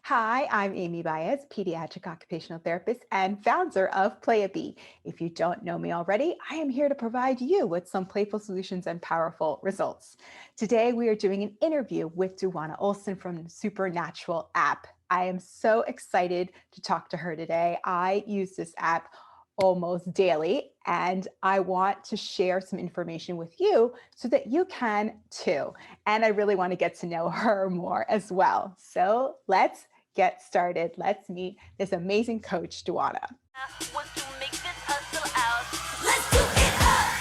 Hi, I'm Amy Baez, pediatric occupational therapist and founder of Playapy. If you don't know me already, I am here to provide you with some playful solutions and powerful results. Today, we are doing an interview with Dwana Olsen from Supernatural app. I am so excited to talk to her today. I use this app almost daily, and I want to share some information with you so that you can too. And I really want to get to know her more as well. So let's get started. Let's meet this amazing coach, Dwana. Want to make this hustle out. Let's do it up.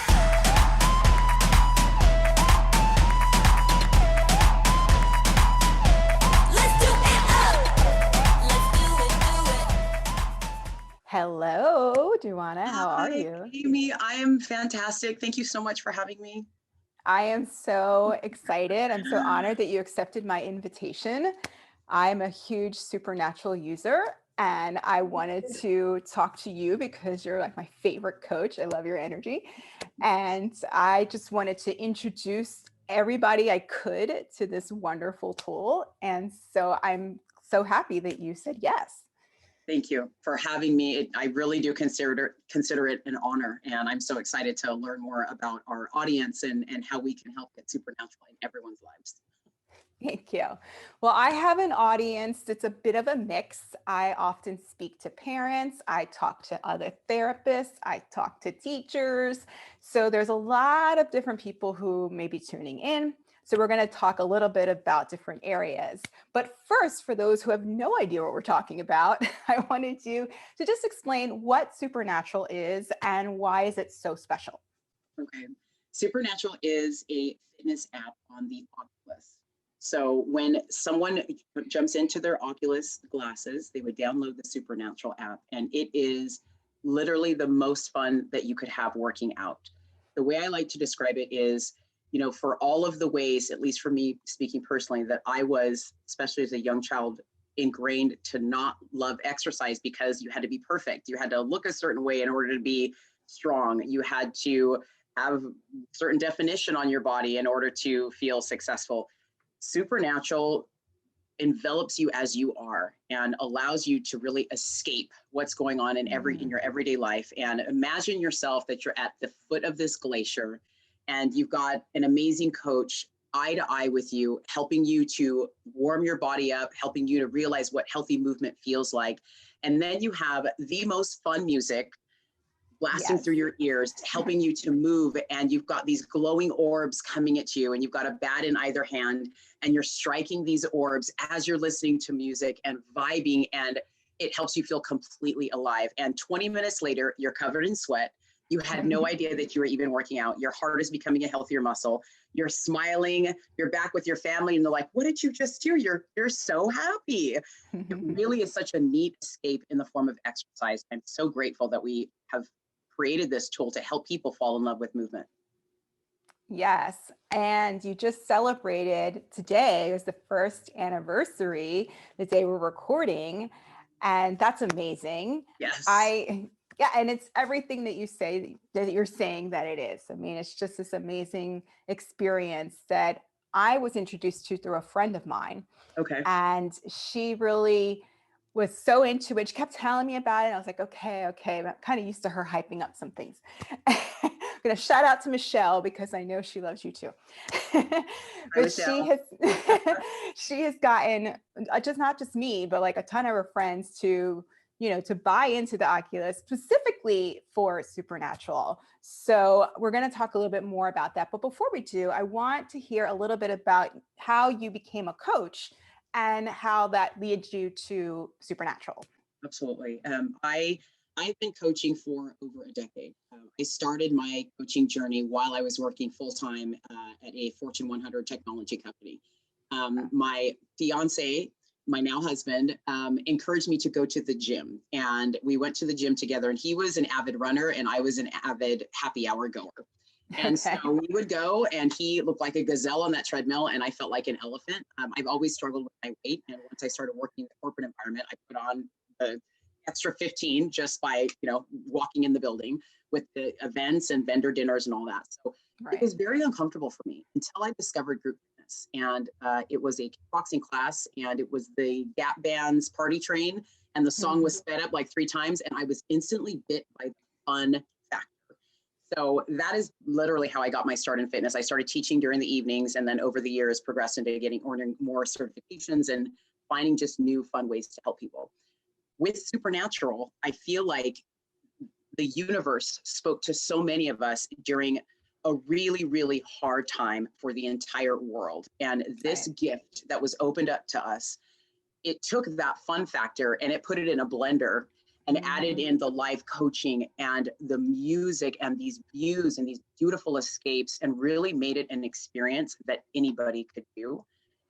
Let's do it up. Let's do it. Hello, Dwana. How are you? Amy, I am fantastic. Thank you so much for having me. I am so excited. I'm so honored that you accepted my invitation. I'm a huge Supernatural user, and I wanted to talk to you because you're like my favorite coach. I love your energy. And I just wanted to introduce everybody I could to this wonderful tool. And so I'm so happy that you said yes. Thank you for having me. I really do consider it an honor. And I'm so excited to learn more about our audience and how we can help get supernatural in everyone's lives. Thank you. Well, I have an audience that's a bit of a mix. I often speak to parents. I talk to other therapists. I talk to teachers. So there's a lot of different people who may be tuning in. So we're going to talk a little bit about different areas. But first, for those who have no idea what we're talking about, I wanted you to just explain what Supernatural is and why is it so special? Okay. Supernatural is a fitness app on the Oculus. So when someone jumps into their Oculus glasses, they would download the Supernatural app, and it is literally the most fun that you could have working out. The way I like to describe it is, for all of the ways, at least for me speaking personally, that I was, especially as a young child, ingrained to not love exercise because you had to be perfect. You had to look a certain way in order to be strong. You had to have certain definition on your body in order to feel successful. Supernatural envelops you as you are and allows you to really escape what's going on in your everyday life. And imagine yourself that you're at the foot of this glacier and you've got an amazing coach eye to eye with you, helping you to warm your body up, helping you to realize what healthy movement feels like. And then you have the most fun music blasting through your ears, helping you to move, and you've got these glowing orbs coming at you, and you've got a bat in either hand, and you're striking these orbs as you're listening to music and vibing, and it helps you feel completely alive. And 20 minutes later, you're covered in sweat. You had no idea that you were even working out. Your heart is becoming a healthier muscle. You're smiling. You're back with your family, and they're like, "What did you just do? You're so happy." It really is such a neat escape in the form of exercise. I'm so grateful that we have created this tool to help people fall in love with movement. Yes. And you just celebrated today was the first anniversary, the day we're recording. And that's amazing. Yes. And it's everything that you say that you're saying that it is. I mean, it's just this amazing experience that I was introduced to through a friend of mine. Okay. And she really was so into it. She kept telling me about it. I was like, okay. I'm kind of used to her hyping up some things. I'm going to shout out to Michelle because I know she loves you too. But she has gotten just not just me, but like a ton of her friends to buy into the Oculus specifically for Supernatural. So we're going to talk a little bit more about that. But before we do, I want to hear a little bit about how you became a coach and how that leads you to Supernatural. Absolutely. I've been coaching for over a decade. I started my coaching journey while I was working full-time at a Fortune 100 technology company. My fiance, my now husband, encouraged me to go to the gym, and we went to the gym together, and he was an avid runner and I was an avid happy hour goer. And so we would go, and he looked like a gazelle on that treadmill, and I felt like an elephant. I've always struggled with my weight, and once I started working in the corporate environment, I put on the extra 15 just by walking in the building with the events and vendor dinners and all that. So it was very uncomfortable for me until I discovered group fitness. fitness. And it was a kickboxing class, and it was the Gap Band's Party Train. And the song was sped up like 3 times, and I was instantly bit by the fun factor. So that is literally how I got my start in fitness. I started teaching during the evenings, and then over the years progressed into earning more certifications and finding just new fun ways to help people. With Supernatural, I feel like the universe spoke to so many of us during a really, really hard time for the entire world. And this gift that was opened up to us, it took that fun factor and it put it in a blender and added in the live coaching and the music and these views and these beautiful escapes, and really made it an experience that anybody could do.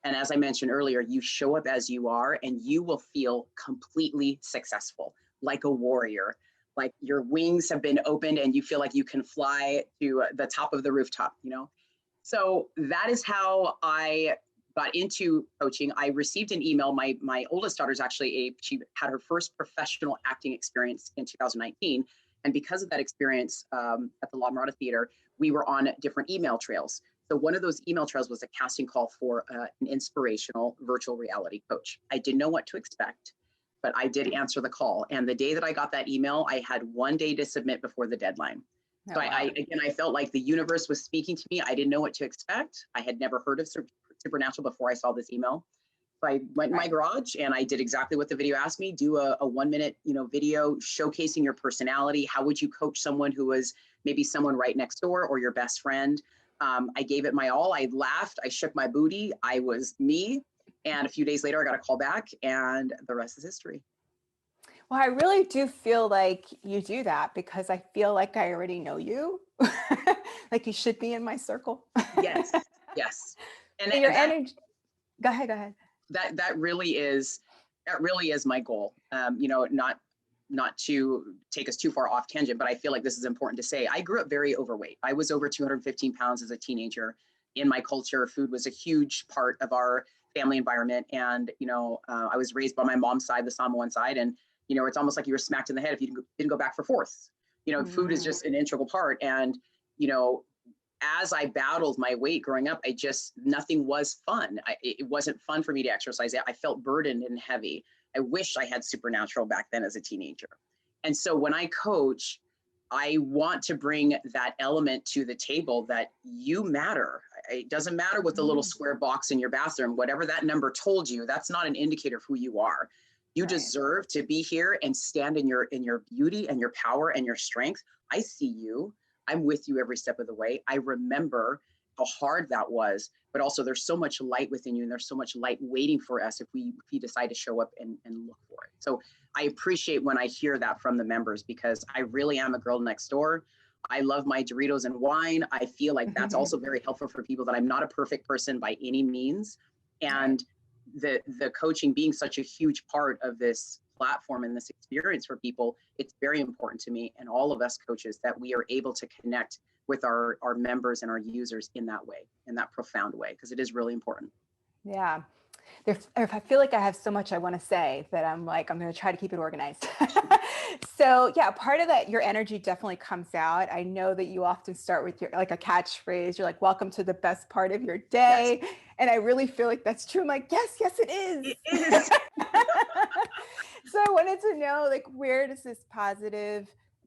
And as I mentioned earlier, you show up as you are and you will feel completely successful, like a warrior, like your wings have been opened and you feel like you can fly to the top of the rooftop, you know? So that is how I got into coaching. I received an email. My oldest daughter's actually she had her first professional acting experience in 2019. And because of that experience at the La Mirada Theater, we were on different email trails. So one of those email trails was a casting call for an inspirational virtual reality coach. I didn't know what to expect, but I did answer the call. And the day that I got that email, I had 1 day to submit before the deadline. So I felt like the universe was speaking to me. I didn't know what to expect. I had never heard of Supernatural before I saw this email. So I went in my garage and I did exactly what the video asked me, do a 1 minute, video showcasing your personality. How would you coach someone who was maybe someone right next door or your best friend? I gave it my all. I laughed. I shook my booty. I was me. And a few days later, I got a call back and the rest is history. Well, I really do feel like you do that because I feel like I already know you. Like you should be in my circle. Yes. Yes. And your energy. Go ahead. That really is my goal. Not to take us too far off tangent, but I feel like this is important to say. I grew up very overweight. I was over 215 pounds as a teenager. In my culture, food was a huge part of our family environment. And, I was raised by my mom's side, the Samoan side. And, it's almost like you were smacked in the head if you didn't go back for fourths. Food is just an integral part. And, as I battled my weight growing up, nothing was fun. It wasn't fun for me to exercise. I felt burdened and heavy. I wish I had Supernatural back then as a teenager. And so when I coach, I want to bring that element to the table that you matter. It doesn't matter what the little square box in your bathroom, whatever that number told you, that's not an indicator of who you are. You deserve to be here and stand in your beauty and your power and your strength. I see you. I'm with you every step of the way. I remember how hard that was, but also there's so much light within you and there's so much light waiting for us if we decide to show up and look for it. So I appreciate when I hear that from the members because I really am a girl next door. I love my Doritos and wine. I feel like that's also very helpful for people that I'm not a perfect person by any means. And the coaching being such a huge part of this platform and this experience for people, it's very important to me and all of us coaches that we are able to connect with our members and our users in that way, in that profound way, because it is really important. Yeah. I feel like I have so much I want to say that I'm going to try to keep it organized. So yeah, part of that, your energy definitely comes out. I know that you often start with a catchphrase. You're like, welcome to the best part of your day. Yes. And I really feel like that's true. I'm like, yes, it is. It is. So I wanted to know, where does this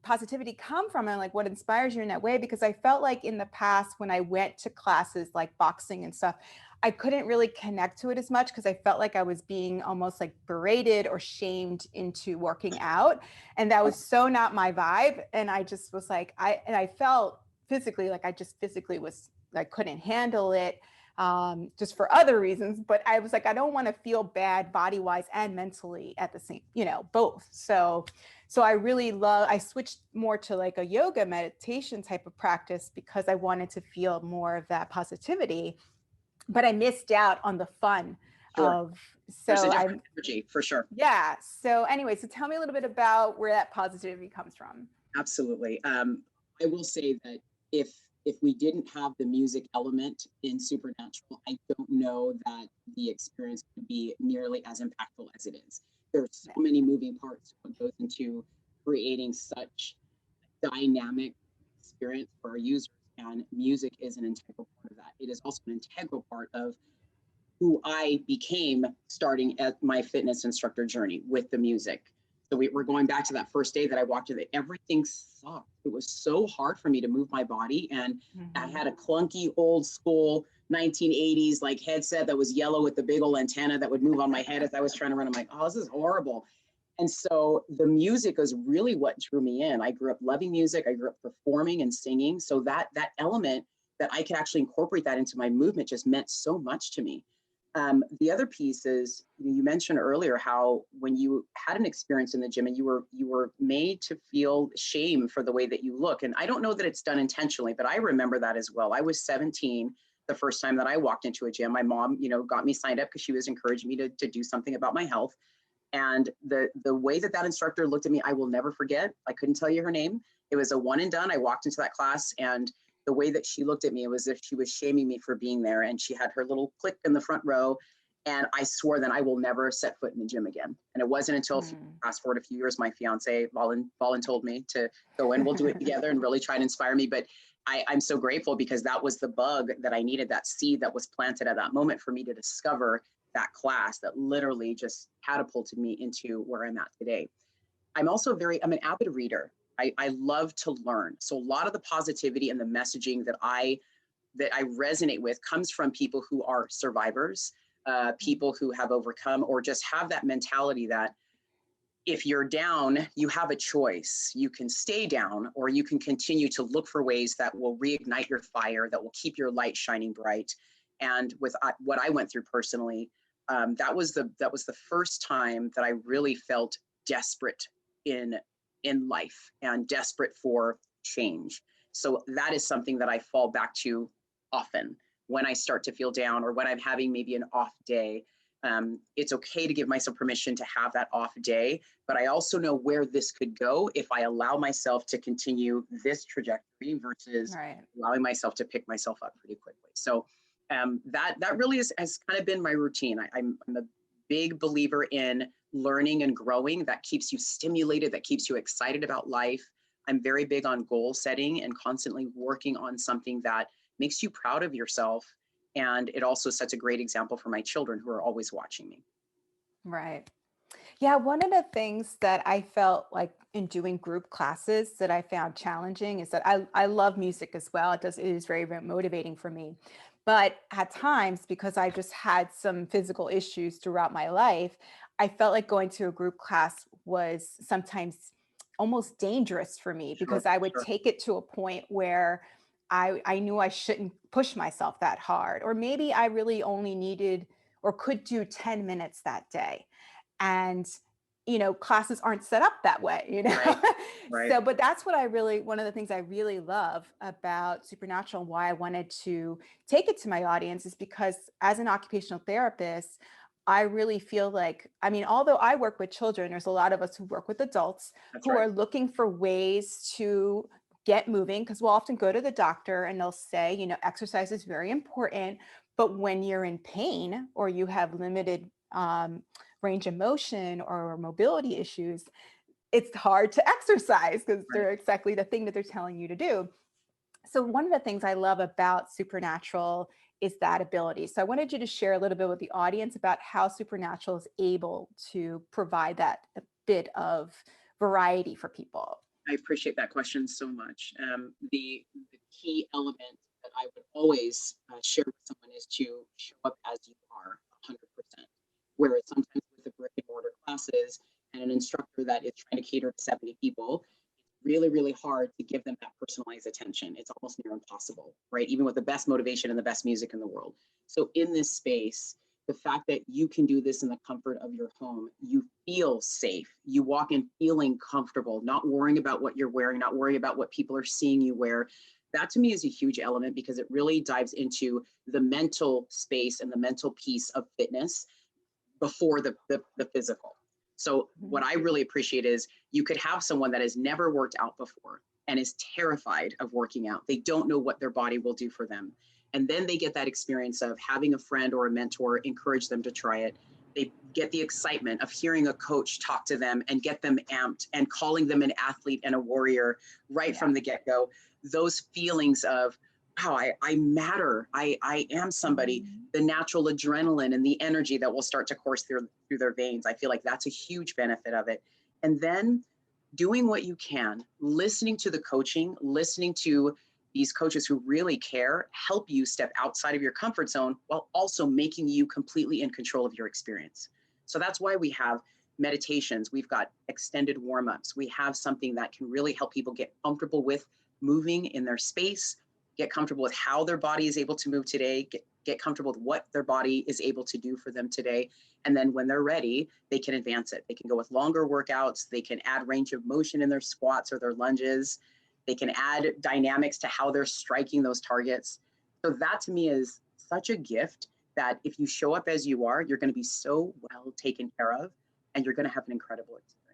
positivity come from and what inspires you in that way? Because I felt like in the past when I went to classes like boxing and stuff, I couldn't really connect to it as much because I felt like I was being almost berated or shamed into working out. And that was so not my vibe. And I just was I felt physically I couldn't handle it. Just for other reasons, but I was I don't want to feel bad body-wise and mentally at the same, both. So I switched more to a yoga meditation type of practice because I wanted to feel more of that positivity, but I missed out on the fun of, there's a different energy for sure. Yeah. So anyway, so tell me a little bit about where that positivity comes from. Absolutely. I will say that if we didn't have the music element in Supernatural, I don't know that the experience would be nearly as impactful as it is. There's so many moving parts that goes into creating such dynamic experience for our users. and music is an integral part of that. It is also an integral part of who I became starting at my fitness instructor journey with the music. So we're going back to that first day that I walked in, that everything sucked. It was so hard for me to move my body. And I had a clunky old school 1980s like headset that was yellow with the big old antenna that would move on my head as I was trying to run. I'm like, oh, this is horrible. And so the music was really what drew me in. I grew up loving music. I grew up performing and singing. So that element that I could actually incorporate that into my movement just meant so much to me. The other piece is, you mentioned earlier how when you had an experience in the gym and you were made to feel shame for the way that you look. And I don't know that it's done intentionally, but I remember that as well. I was 17 the first time that I walked into a gym. My mom, got me signed up because she was encouraging me to do something about my health. And the way that instructor looked at me, I will never forget. I couldn't tell you her name. It was a one and done. I walked into that class, and the way that she looked at me, it was as if she was shaming me for being there. And she had her little clique in the front row. And I swore that I will never set foot in the gym again. And it wasn't until fast forward a few years, my fiance, Volin told me to go in, we'll do it together, and really try to inspire me. But I'm so grateful, because that was the bug that I needed, that seed that was planted at that moment for me to discover that class that literally just catapulted me into where I'm at today. I'm an avid reader. I love to learn. So a lot of the positivity and the messaging that I resonate with comes from people who are survivors, people who have overcome, or just have that mentality that if you're down, you have a choice. You can stay down, or you can continue to look for ways that will reignite your fire, that will keep your light shining bright. And with what I went through personally, that was the first time that I really felt desperate in life and desperate for change. So that is something that I fall back to often when I start to feel down, or when I'm having maybe an off day. It's okay to give myself permission to have that off day, but I also know where this could go if I allow myself to continue this trajectory versus allowing myself to pick myself up pretty quickly. So that really has kind of been my routine. I'm a big believer in learning and growing. That keeps you stimulated, that keeps you excited about life. I'm very big on goal setting and constantly working on something that makes you proud of yourself. And it also sets a great example for my children who are always watching me. Right. Yeah, one of the things that I felt like in doing group classes that I found challenging is that I love music as well. It is very, very motivating for me. But at times, because I just had some physical issues throughout my life, I felt like going to a group class was sometimes almost dangerous for me, because I would take it to a point where I knew I shouldn't push myself that hard, or maybe I really only needed or could do 10 minutes that day. And, classes aren't set up that way, Right. So, but that's what one of the things I really love about Supernatural, and why I wanted to take it to my audience, is because as an occupational therapist, I really feel like, although I work with children, there's a lot of us who work with adults who are looking for ways to get moving, because we'll often go to the doctor and they'll say, exercise is very important, but when you're in pain or you have limited range of motion or mobility issues, it's hard to exercise, because they're exactly the thing that they're telling you to do. So one of the things I love about Supernatural is that ability. So I wanted you to share a little bit with the audience about how Supernatural is able to provide that a bit of variety for people. I appreciate that question so much. The key element that I would always share with someone is to show up as you are 100%. Whereas sometimes with the brick and mortar classes and an instructor that is trying to cater to 70 people, it's really, really hard to give them that personalized attention. It's almost near impossible, right? Even with the best motivation and the best music in the world. So in this space, the fact that you can do this in the comfort of your home, you feel safe. You walk in feeling comfortable, not worrying about what you're wearing, not worrying about what people are seeing you wear. That to me is a huge element, because it really dives into the mental space and the mental piece of fitness before the physical. So what I really appreciate is you could have someone that has never worked out before and is terrified of working out. They don't know what their body will do for them. And then they get that experience of having a friend or a mentor encourage them to try it. They get the excitement of hearing a coach talk to them and get them amped and calling them an athlete and a warrior right from the get-go. Those feelings of, wow, I matter. I am somebody. The natural adrenaline and the energy that will start to course through their veins. I feel like that's a huge benefit of it. And then doing what you can, listening to the coaching, listening to these coaches who really care, help you step outside of your comfort zone while also making you completely in control of your experience. So that's why we have meditations. We've got extended warm-ups. We have something that can really help people get comfortable with moving in their space, get comfortable with how their body is able to move today, get comfortable with what their body is able to do for them today. And then when they're ready, they can advance it. They can go with longer workouts. They can add range of motion in their squats or their lunges. They can add dynamics to how they're striking those targets. So that to me is such a gift that if you show up as you are, you're going to be so well taken care of and you're going to have an incredible experience.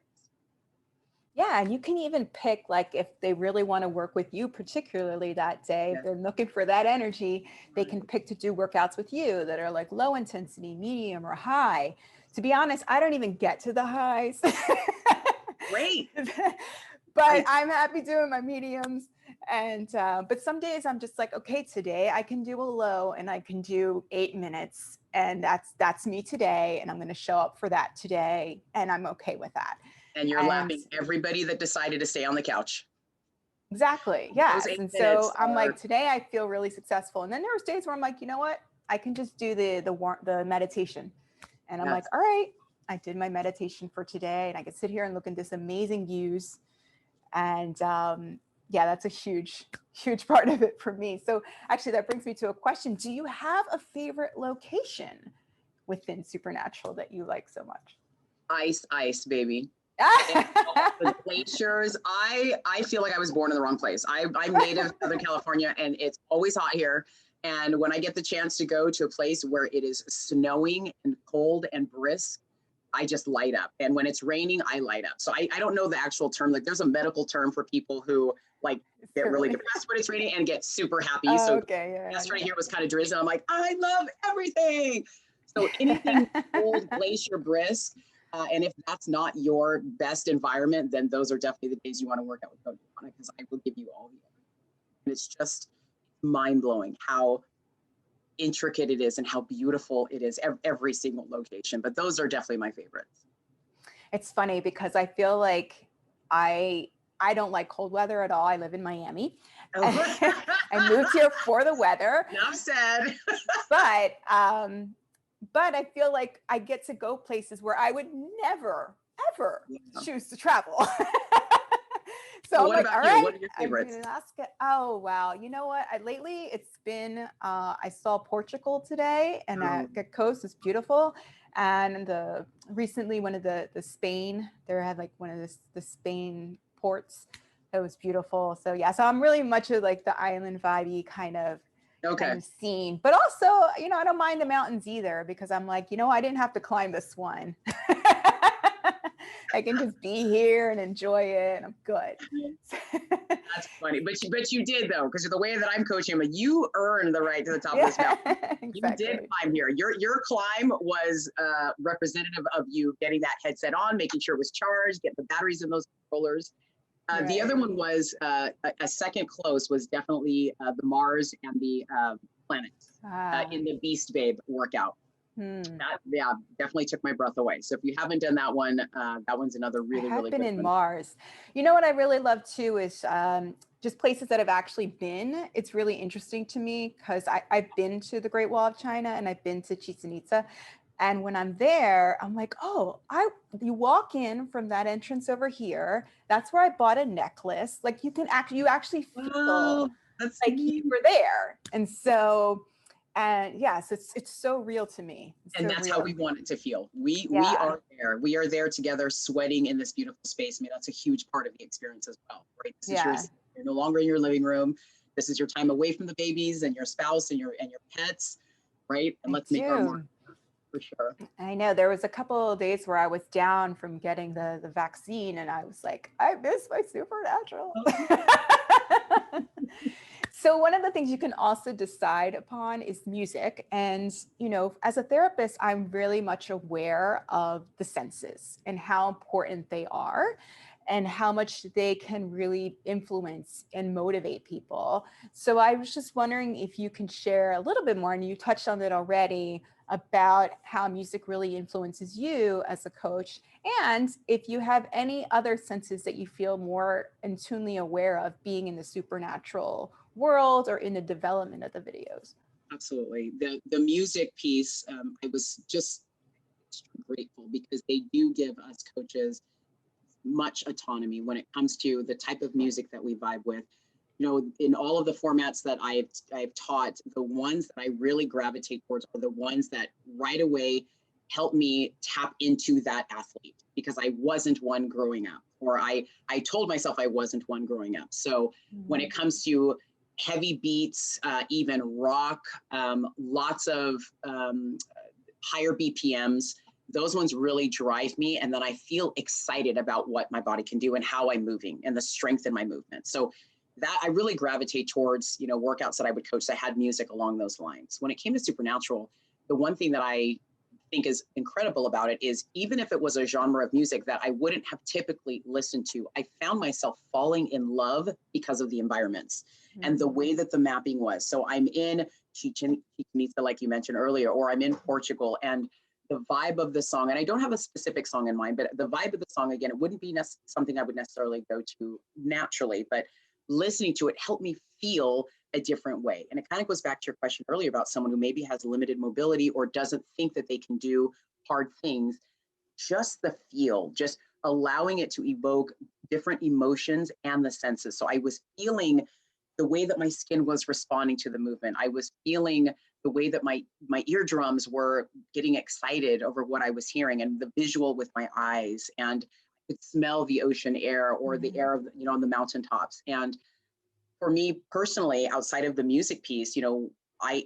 Yeah, and you can even pick, like, if they really want to work with you, particularly that day, if they're looking for that energy, they can pick to do workouts with you that are like low intensity, medium, or high. To be honest, I don't even get to the highs. Great. But I'm happy doing my mediums. And, but some days I'm just like, okay, today I can do a low and I can do 8 minutes. And that's me today. And I'm going to show up for that today. And I'm okay with that. And you're laughing everybody that decided to stay on the couch. Exactly. Yes. And so I'm like, today I feel really successful. And then there was days where I'm like, you know what? I can just do the meditation. And I'm like, all right, I did my meditation for today. And I could sit here and look at this amazing views. And yeah, that's a huge, huge part of it for me. So actually that brings me to a question. Do you have a favorite location within Supernatural that you like so much? Ice, baby. The glaciers. I feel like I was born in the wrong place. I'm native Southern California and it's always hot here. And when I get the chance to go to a place where it is snowing and cold and brisk, I just light up. And when it's raining, I light up. So I don't know the actual term. Like there's a medical term for people who like get really depressed when it's raining and get super happy. Yesterday here was kind of drizzling. I'm like, I love everything. So anything cold, glacier, brisk. And if that's not your best environment, then those are definitely the days you want to work out with Coach Dwana, because I will give you all the evidence. And it's just mind-blowing how intricate it is and how beautiful it is, every single location. But those are definitely my favorites. It's funny because I feel like I don't like cold weather at all. I live in Miami. I moved here for the weather. Enough said. But I feel like I get to go places where I would never, ever choose to travel. So I'm like, all right, what are your favorites? Alaska. Oh, wow. You know what? Lately it's been, I saw Portugal today and the coast is beautiful. And recently one of the Spain, there had like one of the Spain ports that was beautiful. So yeah, so I'm really much of like the island vibey kind of scene, but also, you know, I don't mind the mountains either because I'm like, you know, I didn't have to climb this one. I can just be here and enjoy it and I'm good. That's funny. But you did though, because the way that I'm coaching him, you earned the right to the top of this mountain. Exactly. You did climb here. Your climb was representative of you getting that headset on, making sure it was charged, get the batteries in those controllers. The other one was a second close was definitely the Mars and the planets in the Beast Babe workout. That definitely took my breath away. So if you haven't done that one, that one's another really good been in Mars. You know what I really love too is just places that I've actually been. It's really interesting to me because I've been to the Great Wall of China and I've been to Chichen Itza. And when I'm there, I'm like, oh, you walk in from that entrance over here. That's where I bought a necklace. Like you actually feel like you were there. And so, yes, it's so real to me. And that's how we want it to feel. We are there. We are there together, sweating in this beautiful space. I mean, that's a huge part of the experience as well, right? This is you're no longer in your living room. This is your time away from the babies and your spouse and your pets, right? And let's make our mark. For sure. I know there was a couple of days where I was down from getting the vaccine and I was like, I miss my Supernatural. So one of the things you can also decide upon is music. And, you know, as a therapist, I'm really much aware of the senses and how important they are. and how much they can really influence and motivate people. So I was just wondering if you can share a little bit more, and you touched on it already, about how music really influences you as a coach, and if you have any other senses that you feel more intuitively aware of being in the supernatural world or in the development of the videos. Absolutely. The music piece, I was just grateful because they do give us coaches much autonomy when it comes to the type of music that we vibe with. You know, in all of the formats that I've taught, the ones that I really gravitate towards are the ones that right away help me tap into that athlete, because I wasn't one growing up, or I told myself I wasn't one growing up. So when it comes to heavy beats, even rock, lots of higher BPMs, those ones really drive me. And then I feel excited about what my body can do and how I'm moving and the strength in my movement. So that I really gravitate towards, you know, workouts that I would coach that had music along those lines. When it came to supernatural, the one thing that I think is incredible about it is, even if it was a genre of music that I wouldn't have typically listened to, I found myself falling in love because of the environments and the way that the mapping was. So I'm in Chichen Itza, like you mentioned earlier, or I'm in Portugal, and the vibe of the song, and I don't have a specific song in mind, but the vibe of the song, again, it wouldn't be something I would necessarily go to naturally, but listening to it helped me feel a different way. And it kind of goes back to your question earlier about someone who maybe has limited mobility or doesn't think that they can do hard things. Just the feel, just allowing it to evoke different emotions and the senses. So I was feeling the way that my skin was responding to the movement. I was feeling the way that my eardrums were getting excited over what I was hearing, and the visual with my eyes, and I could smell the ocean air or the air of, you know, on the mountaintops. And for me personally, outside of the music piece, you know, I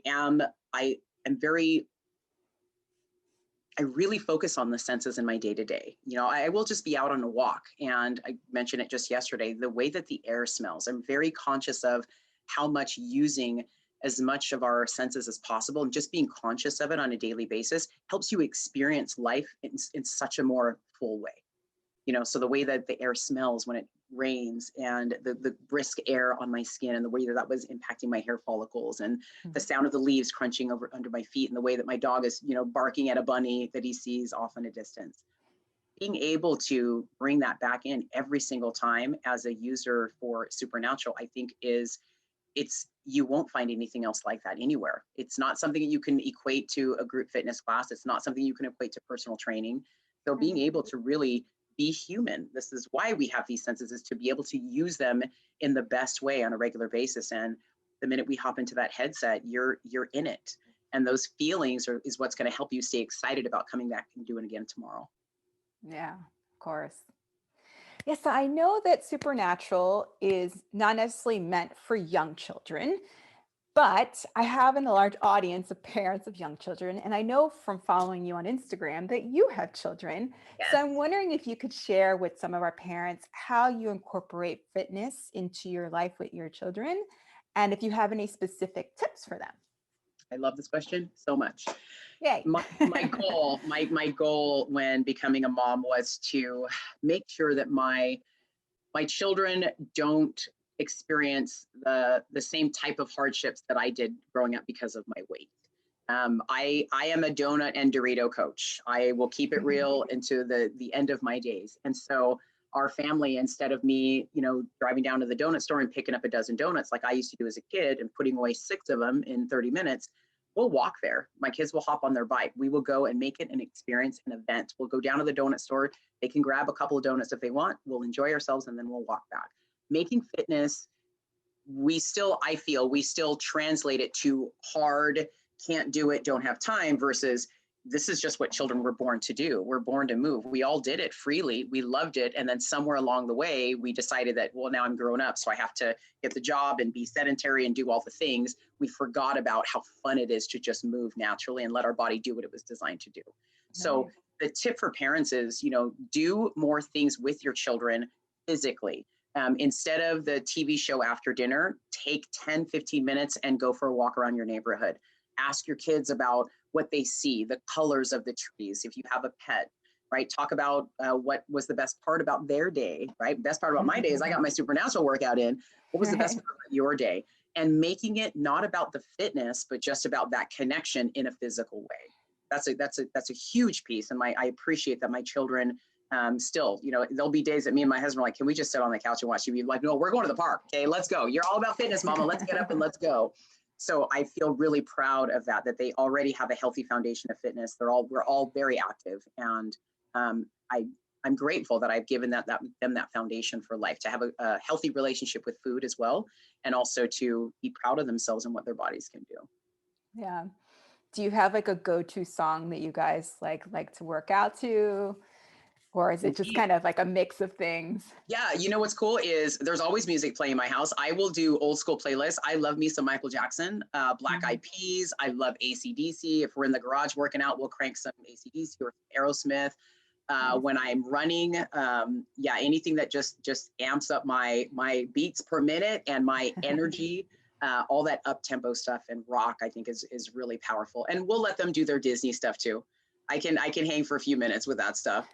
really focus on the senses in my day to day. You know, I will just be out on a walk, and I mentioned it just yesterday, the way that the air smells. I'm very conscious of how much using as much of our senses as possible, and just being conscious of it on a daily basis helps you experience life in such a more full way. You know, so the way that the air smells when it rains, and the brisk air on my skin, and the way that that was impacting my hair follicles, and the sound of the leaves crunching over under my feet, and the way that my dog is, you know, barking at a bunny that he sees off in a distance. Being able to bring that back in every single time as a user for Supernatural, I think you won't find anything else like that anywhere. It's not something that you can equate to a group fitness class. It's not something you can equate to personal training. So being able to really be human, this is why we have these senses, is to be able to use them in the best way on a regular basis. And the minute we hop into that headset, you're in it. And those feelings is what's going to help you stay excited about coming back and doing it again tomorrow. Yeah, of course. Yes, I know that Supernatural is not necessarily meant for young children, but I have a large audience of parents of young children, and I know from following you on Instagram that you have children. Yes. So I'm wondering if you could share with some of our parents how you incorporate fitness into your life with your children, and if you have any specific tips for them. I love this question so much. Yay. My goal when becoming a mom was to make sure that my children don't experience the same type of hardships that I did growing up because of my weight. I am a donut and Dorito coach. I will keep it real into the end of my days. And so our family, instead of me, you know, driving down to the donut store and picking up a dozen donuts like I used to do as a kid and putting away 6 of them in 30 minutes, we'll walk there. My kids will hop on their bike. We will go and make it an experience, an event. We'll go down to the donut store. They can grab a couple of donuts if they want. We'll enjoy ourselves, and then we'll walk back. Making fitness, I feel we still translate it to hard, can't do it, don't have time, versus this is just what children were born to do. We're born to move. We all did it freely. We loved it. And then somewhere along the way, we decided that, well, now I'm grown up, so I have to get the job and be sedentary and do all the things. We forgot about how fun it is to just move naturally and let our body do what it was designed to do. Nice. So the tip for parents is, you know, do more things with your children physically. Instead of the TV show after dinner, take 10, 15 minutes and go for a walk around your neighborhood. Ask your kids about what they see, the colors of the trees. If you have a pet, right? Talk about what was the best part about their day, right? Best part about my day is I got my supernatural workout in. What was the best Right. part about your day? And making it not about the fitness, but just about that connection in a physical way. That's a huge piece. And I appreciate that my children still, there'll be days that me and my husband are like, can we just sit on the couch and watch TV? Like, no, we're going to the park. Okay, let's go. You're all about fitness, mama. Let's get up and let's go. So I feel really proud of that they already have a healthy foundation of fitness. We're all very active. And I'm grateful that I've given them that foundation for life, to have a healthy relationship with food as well. And also to be proud of themselves and what their bodies can do. Yeah. Do you have like a go-to song that you guys like to work out to? Or is it just kind of like a mix of things? Yeah, what's cool is there's always music playing in my house. I will do old school playlists. I love me some Michael Jackson, Black Eyed Peas. I love AC/DC. If we're in the garage working out, we'll crank some AC/DC or Aerosmith. When I'm running, anything that just amps up my beats per minute and my energy. All that up-tempo stuff and rock, I think is really powerful. And we'll let them do their Disney stuff too. I can hang for a few minutes with that stuff.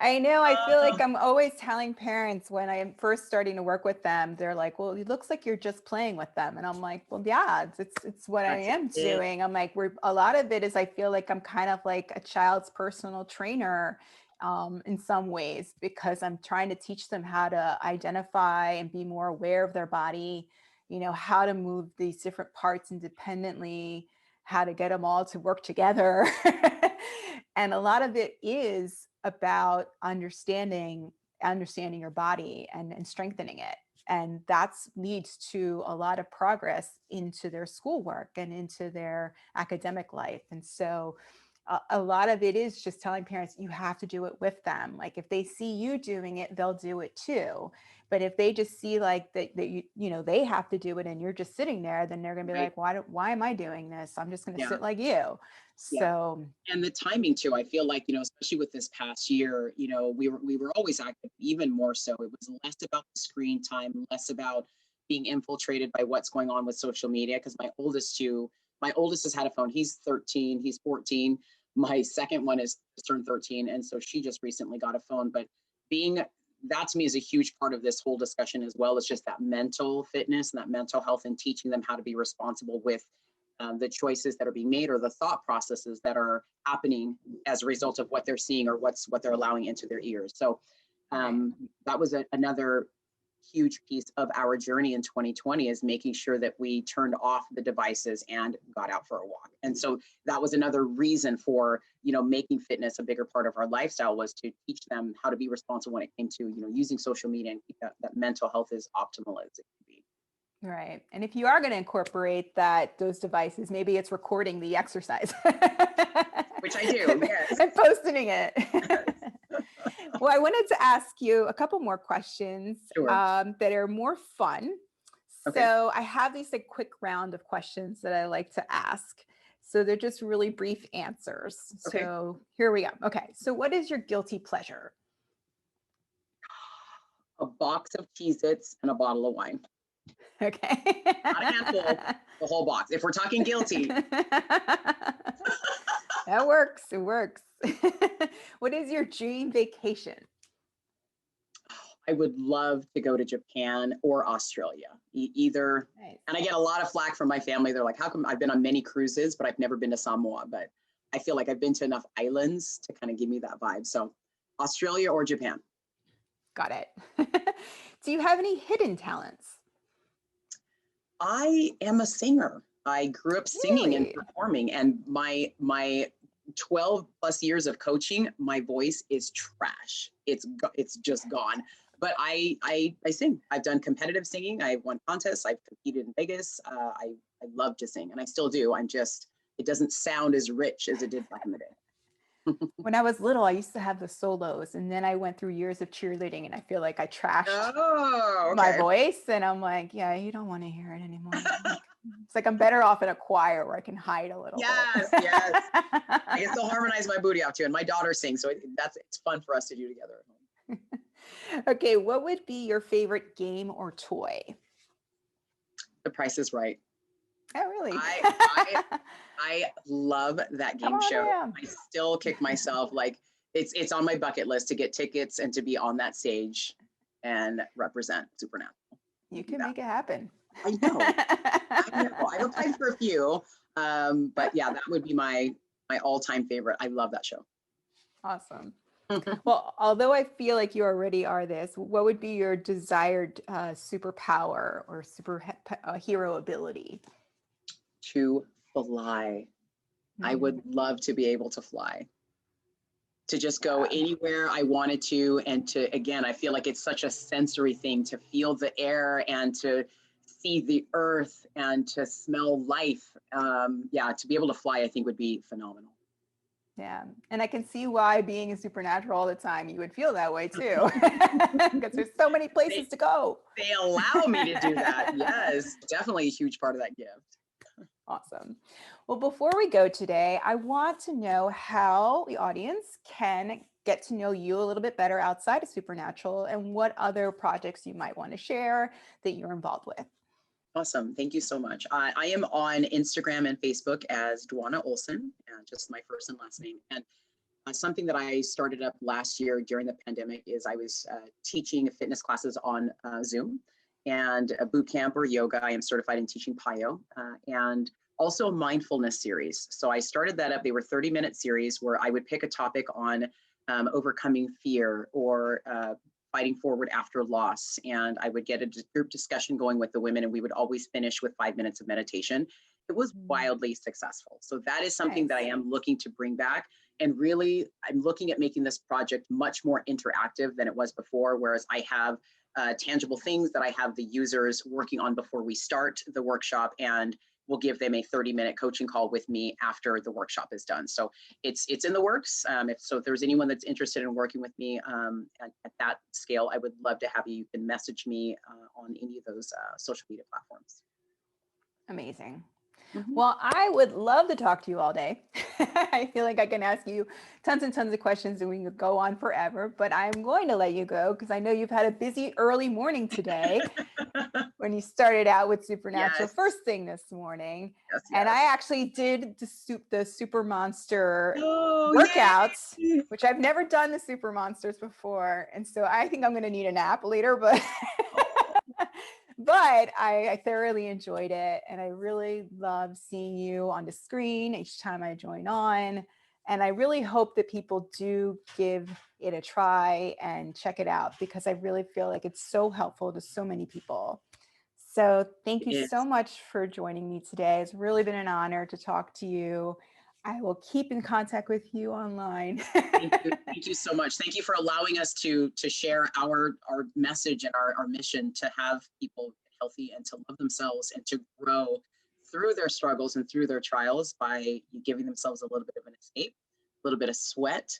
I know. I feel like I'm always telling parents when I am first starting to work with them, they're like, well, it looks like you're just playing with them. And I'm like, well, yeah, it's what I am doing. I'm like, a lot of it is, I feel like I'm kind of like a child's personal trainer in some ways, because I'm trying to teach them how to identify and be more aware of their body, how to move these different parts independently, how to get them all to work together. And a lot of it is about understanding your body and strengthening it. And that leads to a lot of progress into their schoolwork and into their academic life. And so a lot of it is just telling parents, you have to do it with them. Like if they see you doing it, they'll do it too. But if they just see like that they have to do it and you're just sitting there, then they're going to be like, why am I doing this? I'm just going to sit like you. So, and the timing too, I feel like, especially with this past year, we were always active, even more so. It was less about the screen time, less about being infiltrated by what's going on with social media. Because my oldest has had a phone. He's 13, he's 14. My second one is turned 13. And so she just recently got a phone. But that to me is a huge part of this whole discussion as well. It's just that mental fitness and that mental health, and teaching them how to be responsible with the choices that are being made, or the thought processes that are happening as a result of what they're seeing or what they're allowing into their ears. So that was another huge piece of our journey in 2020, is making sure that we turned off the devices and got out for a walk. And so that was another reason for, making fitness a bigger part of our lifestyle, was to teach them how to be responsible when it came to, using social media, and keep that mental health as optimal as it can be. Right. And if you are going to incorporate those devices, maybe it's recording the exercise. Which I do, yes. And posting it. Well, I wanted to ask you a couple more questions that are more fun. Okay. So I have these quick round of questions that I like to ask. So they're just really brief answers. Okay. So here we go. Okay. So what is your guilty pleasure? A box of Cheez-Its and a bottle of wine. Okay. Not a handful, the whole box. If we're talking guilty. That works. It works. What is your dream vacation? I would love to go to Japan or Australia, either. Nice. And I get a lot of flack from my family. They're like, how come I've been on many cruises, but I've never been to Samoa? But I feel like I've been to enough islands to kind of give me that vibe. So Australia or Japan. Got it. Do you have any hidden talents? I am a singer. I grew up singing and performing, and my 12 plus years of coaching, my voice is trash. It's just gone. But I sing. I've done competitive singing. I've won contests. I've competed in Vegas. I love to sing, and I still do. It doesn't sound as rich as it did back in the day. When I was little, I used to have the solos, and then I went through years of cheerleading, and I feel like I trashed my voice, and I'm like, yeah, you don't want to hear it anymore. It's like I'm better off in a choir where I can hide a little bit. Yes. I can still harmonize my booty out too, and my daughter sings, so it's fun for us to do together. Okay, what would be your favorite game or toy? The Price is Right. Oh, really? I love that Come game on show. down. I still kick myself. Like it's on my bucket list to get tickets and to be on that stage and represent Supernatural. You Do can that. make it happen. I know. I know. I've applied for a few, but yeah, that would be my all-time favorite. I love that show. Awesome. Well, although I feel like you already are this, what would be your desired superpower or hero ability? To fly. I would love to be able to fly, to just go Yeah. anywhere I wanted to. And to, again, I feel like it's such a sensory thing to feel the air and to see the earth and to smell life. Yeah, to be able to fly, I think would be phenomenal. Yeah. And I can see why being a supernatural all the time, you would feel that way too. Because there's so many places to go. They allow me to do that. Yes, definitely a huge part of that gift. Awesome. Well, before we go today, I want to know how the audience can get to know you a little bit better outside of Supernatural and what other projects you might want to share that you're involved with. Awesome. Thank you so much. I am on Instagram and Facebook as Dwana Olsen, just my first and last name. And something that I started up last year during the pandemic is I was teaching fitness classes on Zoom and a boot camp or yoga. I am certified in teaching PIO and also a mindfulness series. So I started that up. They were 30-minute series where I would pick a topic on overcoming fear or fighting forward after loss. And I would get a group discussion going with the women, and we would always finish with 5 minutes of meditation. It was wildly successful. So that is something that I am looking to bring back. And really, I'm looking at making this project much more interactive than it was before, whereas I have tangible things that I have the users working on before we start the workshop, and we'll give them a 30-minute coaching call with me after the workshop is done. So it's in the works. If there's anyone that's interested in working with me at that scale, I would love to have you. You can message me on any of those social media platforms. Amazing. Well, I would love to talk to you all day. I feel like I can ask you tons and tons of questions and we could go on forever, but I'm going to let you go because I know you've had a busy early morning today when you started out with Supernatural first thing this morning. Yes. And I actually did the Super Monster workouts, which I've never done the Super Monsters before. And so I think I'm going to need a nap later, but but I thoroughly enjoyed it. And I really love seeing you on the screen each time I join on. And I really hope that people do give it a try and check it out because I really feel like it's so helpful to so many people. So thank you so much for joining me today. It's really been an honor to talk to you. I will keep in contact with you online. Thank you so much. Thank you for allowing us to share our message and our mission to have people healthy and to love themselves and to grow through their struggles and through their trials by giving themselves a little bit of an escape, a little bit of sweat,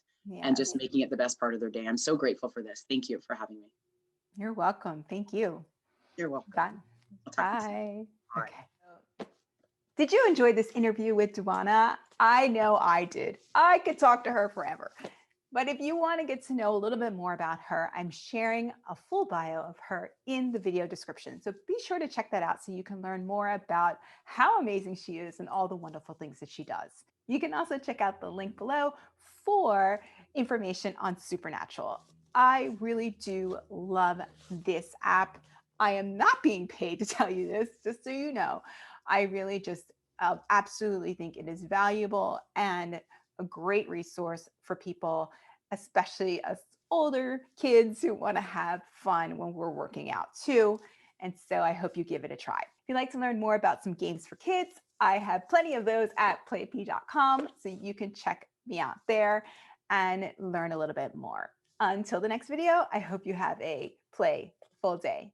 and just making it the best part of their day. I'm so grateful for this. Thank you for having me. You're welcome. Thank you. You're welcome. Bye. Okay. Did you enjoy this interview with Dwana? I know I did. I could talk to her forever. But if you want to get to know a little bit more about her, I'm sharing a full bio of her in the video description. So be sure to check that out so you can learn more about how amazing she is and all the wonderful things that she does. You can also check out the link below for information on Supernatural. I really do love this app. I am not being paid to tell you this, just so you know. I really just absolutely think it is valuable and a great resource for people, especially us older kids who want to have fun when we're working out too. And so I hope you give it a try. If you'd like to learn more about some games for kids, I have plenty of those at playapy.com, so you can check me out there and learn a little bit more. Until the next video, I hope you have a playful day.